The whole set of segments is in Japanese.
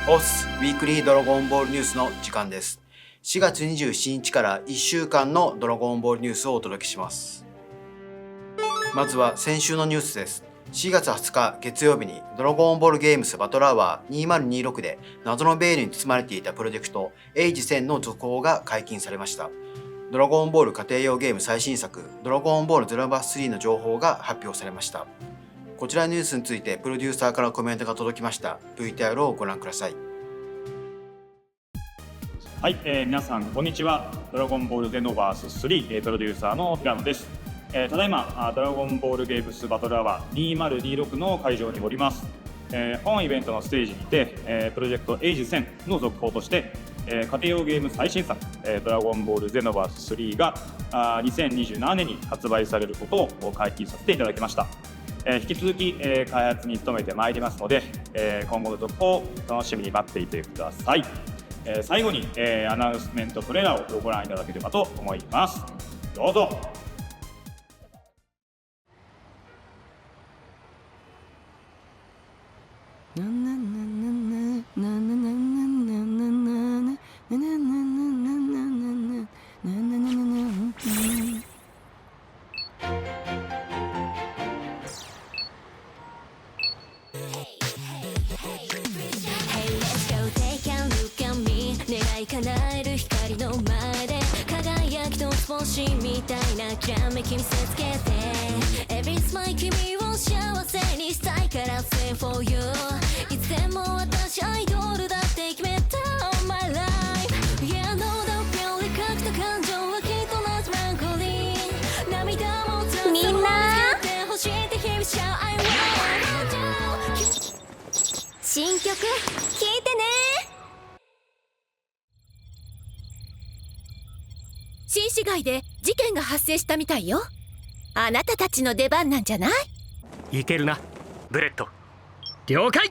オスウィークリードラゴンボールニュースの時間です。4月27日から1週間のドラゴンボールニュースをお届けします。まずは先週のニュースです。4月20日月曜日にドラゴンボールゲームスバトルアワー2026で謎のベールに包まれていたプロジェクトエイジ1000の続報が解禁されました。ドラゴンボール家庭用ゲーム最新作ドラゴンボールゼノバース3の情報が発表されました。こちらのニュースについてプロデューサーからコメントが届きました。 VTR をご覧ください。はい、皆さんこんにちは。ドラゴンボールゼノバース3、プロデューサーの平野です。ただいまドラゴンボールゲームスバトルアワー2026の会場におります。本イベントのステージにて、プロジェクトエイジ1000の続報として、家庭用ゲーム最新作、ドラゴンボールゼノバース3が2027年に発売されることを解禁させていただきました。引き続き、開発に努めてまいりますので、今後の続報を楽しみに待っていてください。最後に、アナウンスメントトレーラーをご覧いただければと思います。どうぞ。叶える光の前で輝きと星みたいなきらめき見せつけて Every smile 君を幸せにしたいから Say for you いつでも私アイドルだって決めた All my life Yeah no doubt 秒で書くと感情はきっと同じメランコリー涙もつらさも見つけてほしいって日々しちゃう I want you 新曲聴いてね。新市街で事件が発生したみたいよ。あなたたちの出番なんじゃない？いけるな、ブレット。了解。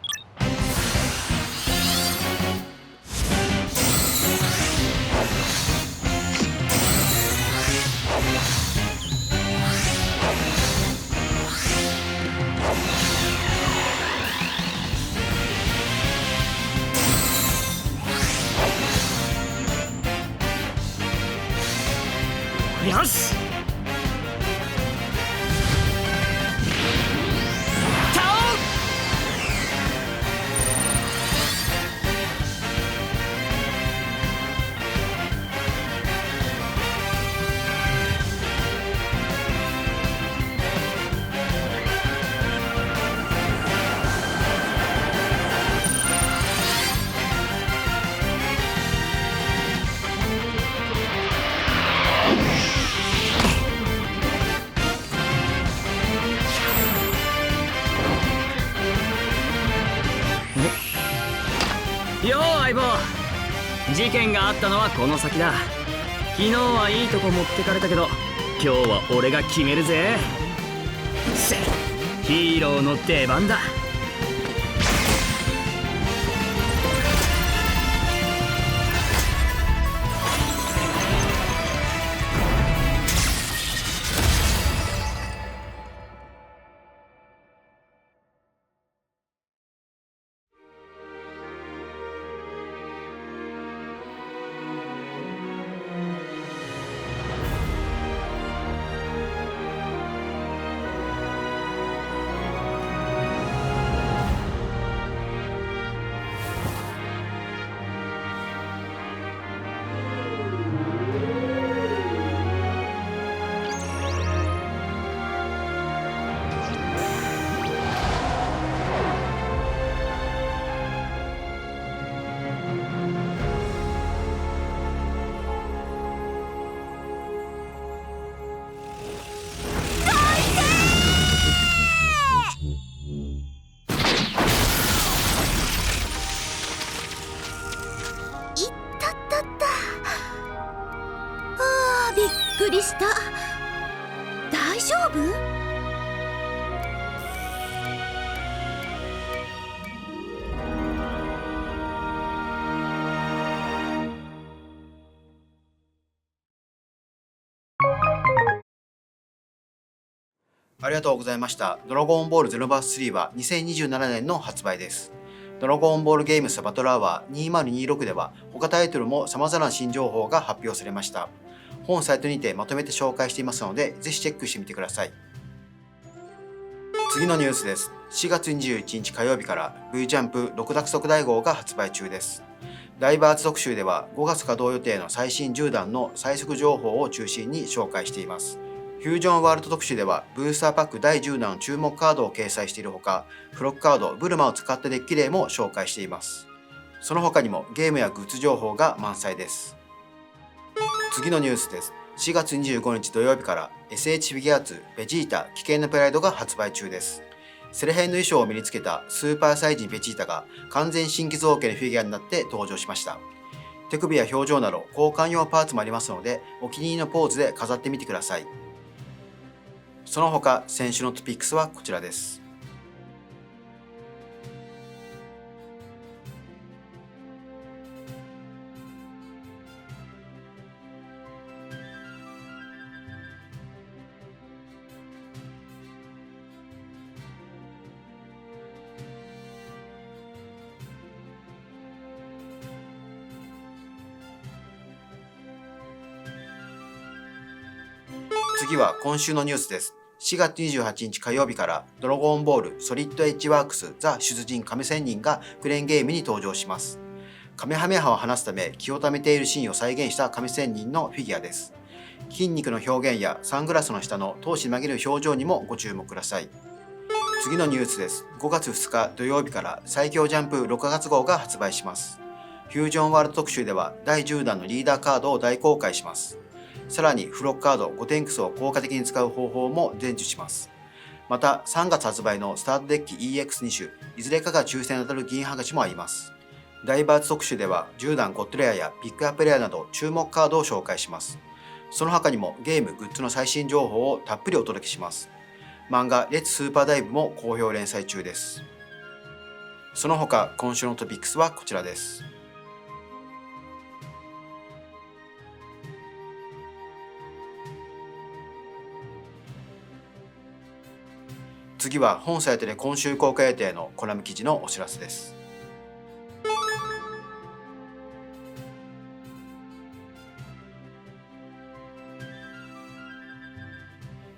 よし。よう相棒、事件があったのはこの先だ。昨日はいいとこ持ってかれたけど今日は俺が決めるぜ。ヒーローの出番だ。びっくりした。大丈夫？ありがとうございました。ドラゴンボールゼノバース3は2027年の発売です。ドラゴンボールゲームスバトルアワー2026では他タイトルも様々な新情報が発表されました。本サイトにてまとめて紹介していますので、ぜひチェックしてみてください。次のニュースです。4月21日火曜日から V ジャンプ6奪特大号が発売中です。ダイバーズ特集では5月稼働予定の最新10弾の最速情報を中心に紹介しています。フュージョンワールド特集ではブースターパック第10弾の注目カードを掲載しているほか、フロックカードブルマを使ったデッキ例も紹介しています。その他にもゲームやグッズ情報が満載です。次のニュースです。4月25日土曜日から SH フィギュアーツベジータ危険なプライドが発売中です。セル編の衣装を身につけたスーパーサイジンベジータが完全新規造形のフィギュアになって登場しました。手首や表情など交換用パーツもありますので、お気に入りのポーズで飾ってみてください。その他、先週のトピックスはこちらです。次は今週のニュースです。4月28日火曜日からドラゴンボールソリッドエッジワークスザ出陣亀仙人がクレーンゲームに登場します。カメハメハを離すため気を溜めているシーンを再現した亀仙人のフィギュアです。筋肉の表現やサングラスの下の闘志曲げる表情にもご注目ください。次のニュースです。5月2日土曜日から最強ジャンプ6月号が発売します。フュージョンワールド特集では第10弾のリーダーカードを大公開します。さらにフロックカード5点クスを効果的に使う方法も伝授します。また3月発売のスタートデッキ EX2 種いずれかが抽選に当たる銀剥がしもあります。ダイバーズ特集では10弾ゴッドレアやピックアップレアなど注目カードを紹介します。その他にもゲームグッズの最新情報をたっぷりお届けします。漫画レッツスーパーダイブも好評連載中です。その他今週のトピックスはこちらです。次は本サイトで今週公開予定のコラム記事のお知らせです。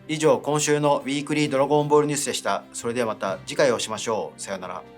以上、今週のウィークリードラゴンボールニュースでした。それではまた次回お会いしましょう。さようなら。